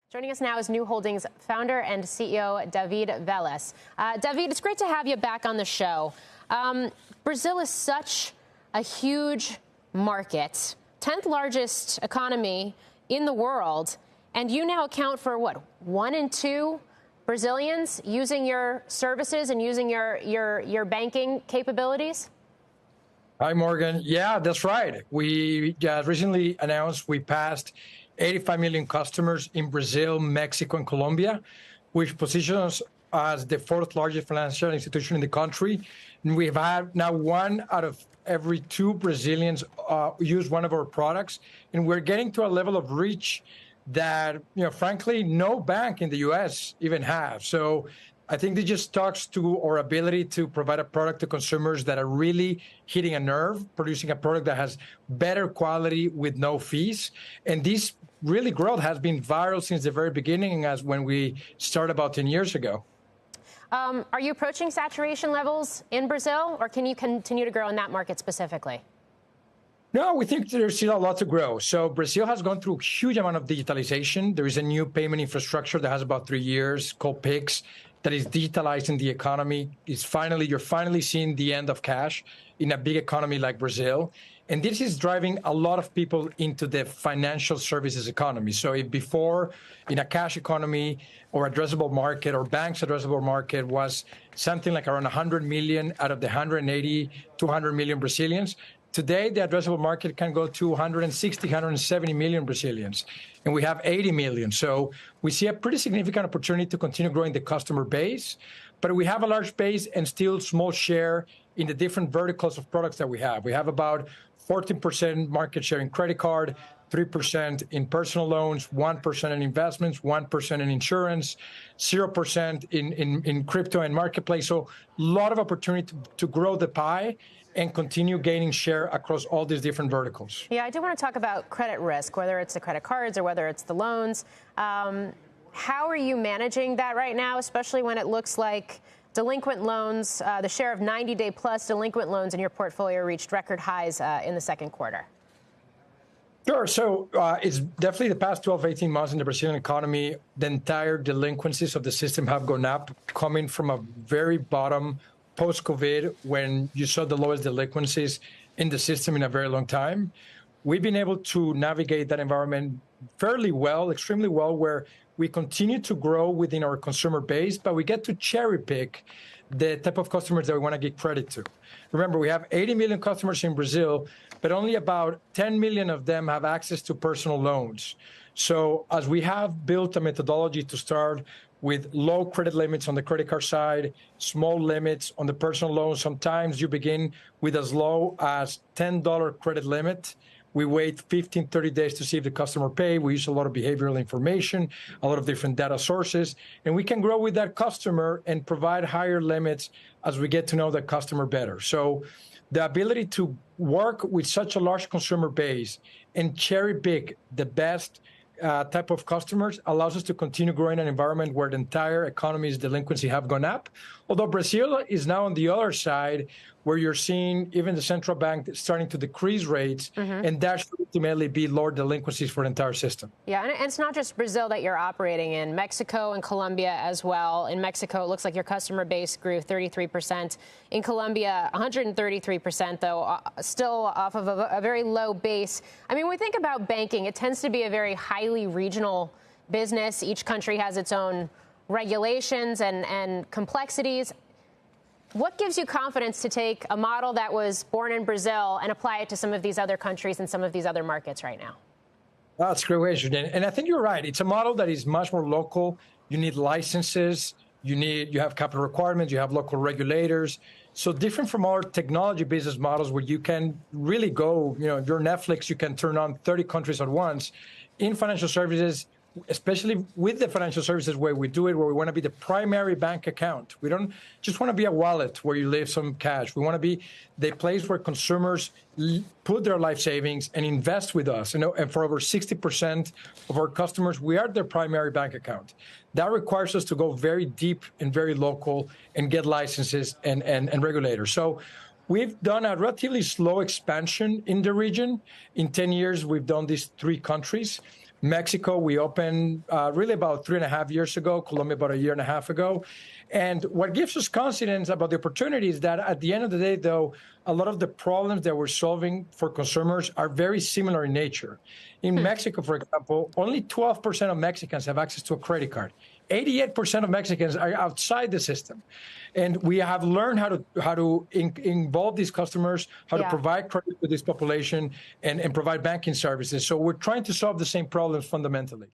Joining us now is New Holdings founder and CEO David Vélez. David, it's great to have you back on the show. Brazil is such a huge market, 10th largest economy in the world, and you now account for, what, 1 in 2 Brazilians using your services and using your banking capabilities? Hi, Morgan. Yeah, that's right. We just recently announced we passed 85 million customers in Brazil, Mexico, and Colombia, which positions us as the 4th largest financial institution in the country. And we've had now 1 out of every 2 Brazilians use one of our products. And we're getting to a level of reach that, frankly, no bank in the U.S. even has. So I think this just talks to our ability to provide a product to consumers that are really hitting a nerve, producing a product that has better quality with no fees. And this really growth has been viral since the very beginning, as when we started about 10 years ago. Are you approaching saturation levels in Brazil, or can you continue to grow in that market specifically? No, we think there's still a lot to grow. So Brazil has gone through a huge amount of digitalization. There is a new payment infrastructure that has about 3 years called Pix that is digitalizing the economy. You're finally seeing the end of cash in a big economy like Brazil. And this is driving a lot of people into the financial services economy. So if before, in a cash economy or addressable market or banks addressable market was something like around 100 million out of the 180, 200 million Brazilians, today the addressable market can go to 160, 170 million Brazilians. And we have 80 million. So we see a pretty significant opportunity to continue growing the customer base. But we have a large base and still small share in the different verticals of products that we have. We have about 14% market share in credit card, 3% in personal loans, 1% in investments, 1% in insurance, 0% in crypto and marketplace. So a lot of opportunity to grow the pie and continue gaining share across all these different verticals. Yeah, I do want to talk about credit risk, whether it's the credit cards or whether it's the loans. How are you managing that right now, especially when it looks like delinquent loans, the share of 90-day plus delinquent loans in your portfolio reached record highs in the second quarter? Sure. So it's definitely the past 12, 18 months in the Brazilian economy, the entire delinquencies of the system have gone up, coming from a very bottom post-COVID when you saw the lowest delinquencies in the system in a very long time. We've been able to navigate that environment fairly well, extremely well, where we continue to grow within our consumer base, but we get to cherry pick the type of customers that we want to give credit to. Remember, we have 80 million customers in Brazil, but only about 10 million of them have access to personal loans. So as we have built a methodology to start with low credit limits on the credit card side, small limits on the personal loans, sometimes you begin with as low as $10 credit limit. We wait 15, 30 days to see if the customer pay. We use a lot of behavioral information, a lot of different data sources, and we can grow with that customer and provide higher limits as we get to know that customer better. So the ability to work with such a large consumer base and cherry pick the best type of customers allows us to continue growing in an environment where the entire economy's delinquency have gone up. Although Brazil is now on the other side, where you're seeing even the central bank starting to decrease rates, and that should ultimately be lower delinquencies for the entire system. Yeah, and it's not just Brazil that you're operating in, Mexico and Colombia as well. In Mexico, it looks like your customer base grew 33%. In Colombia, 133%, though, still off of a very low base. I mean, when we think about banking, it tends to be a very highly regional business. Each country has its own regulations and complexities. What gives you confidence to take a model that was born in Brazil and apply it to some of these other countries and some of these other markets right now? That's a great question. And I think you're right. It's a model that is much more local. You need licenses. You have capital requirements. You have local regulators. So different from our technology business models where you can really go, your Netflix, you can turn on 30 countries at once. In financial services, especially with the financial services way we do it, where we want to be the primary bank account. We don't just want to be a wallet where you leave some cash. We want to be the place where consumers put their life savings and invest with us. And for over 60% of our customers, we are their primary bank account. That requires us to go very deep and very local and get licenses and regulators. So we've done a relatively slow expansion in the region. In 10 years, we've done these 3 countries. Mexico, we opened really about 3.5 years ago, Colombia about 1.5 years ago. And what gives us confidence about the opportunity is that at the end of the day, though, a lot of the problems that we're solving for consumers are very similar in nature. In Mexico, for example, only 12% of Mexicans have access to a credit card. 88% of Mexicans are outside the system. And we have learned how to involve these customers, how to provide credit to this population and provide banking services. So we're trying to solve the same problems fundamentally.